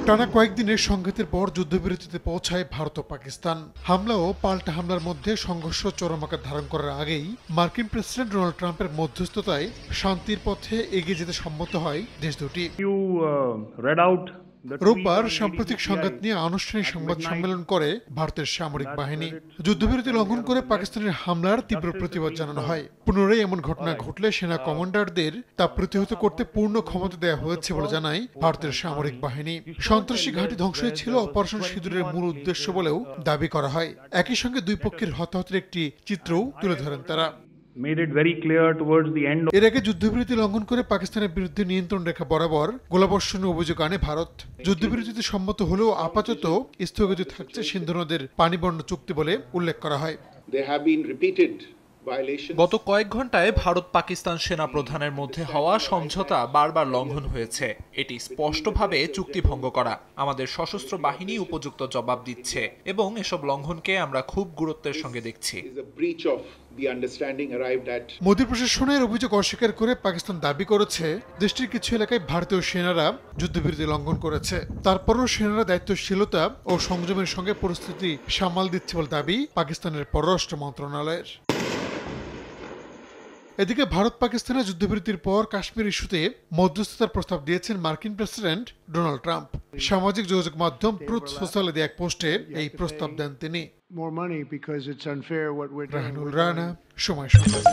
টানা কয়েকদিনের সংঘাতের পর যুদ্ধবিরতিতে পৌঁছায় ভারত ও পাকিস্তান। হামলা ও পাল্টা হামলার মধ্যে সংঘর্ষ চরম আকার ধারণ করার আগেই মার্কিন প্রেসিডেন্ট ডোনাল্ড ট্রাম্পের মধ্যস্থতায় শান্তির পথে এগিয়ে যেতে সম্মত হয় দেশ দুটি। রোববার সাম্প্রতিক সংঘাত নিয়ে আনুষ্ঠানিক সংবাদ সম্মেলন করে ভারতের সামরিক বাহিনী। যুদ্ধবিরতি লঙ্ঘন করে পাকিস্তানের হামলার তীব্র প্রতিবাদ জানানো হয়। পুনরায় এমন ঘটনা ঘটলে সেনা কমান্ডারদের তা প্রতিহত করতে পূর্ণ ক্ষমতা দেওয়া হয়েছে বলে জানায় ভারতের সামরিক বাহিনী। সন্ত্রাসী ঘাঁটি ধ্বংসই ছিল অপারেশন সিঁদুরের মূল উদ্দেশ্য বলেও দাবি করা হয়। একই সঙ্গে দুই পক্ষের হতাহতের একটি চিত্রও তুলে ধরেন তারা। এর আগে যুদ্ধবিরতি লঙ্ঘন করে পাকিস্তানের বিরুদ্ধে নিয়ন্ত্রণ রেখা বরাবর গোলাবর্ষণের অভিযোগ আনে ভারত। যুদ্ধবিরতিতে সম্মত হলেও আপাতত স্থগিত থাকছে সিন্ধু নদের পানি বন্টন চুক্তি বলে উল্লেখ করা হয়। গত কয়েক ঘন্টায় ভারত পাকিস্তান সেনা প্রধানের মধ্যে হওয়া সমঝোতা বারবার লঙ্ঘন হয়েছে। এটি স্পষ্টভাবে চুক্তি ভঙ্গ করা। আমাদের সশস্ত্র বাহিনী উপযুক্ত জবাব দিচ্ছে এবং এসব লঙ্ঘনকে আমরা খুব গুরুত্বের সঙ্গে দেখছি। মোদী প্রশাসনের অভিযোগ অস্বীকার করে পাকিস্তান দাবি করেছে দেশটির কিছু এলাকায় ভারতীয় সেনারা যুদ্ধবিরতি লঙ্ঘন করেছে। তারপরও সেনারা দায়িত্বশীলতা ও সংযমের সঙ্গে পরিস্থিতি সামাল দিচ্ছে বলে দাবি পাকিস্তানের পররাষ্ট্র মন্ত্রণালয়ের। এদিকে ভারত পাকিস্তানের যুদ্ধবিরতির পর কাশ্মীর ইস্যুতে মধ্যস্থতার প্রস্তাব দিয়েছেন মার্কিন প্রেসিডেন্ট ডোনাল্ড ট্রাম্প। সামাজিক যোগাযোগ মাধ্যম ট্রুথ সোশ্যালে দেয়া এক পোস্টে এই প্রস্তাব দেন তিনি। more money because it's unfair what we're doing. Rahanul Rana, সময় সংবাদ।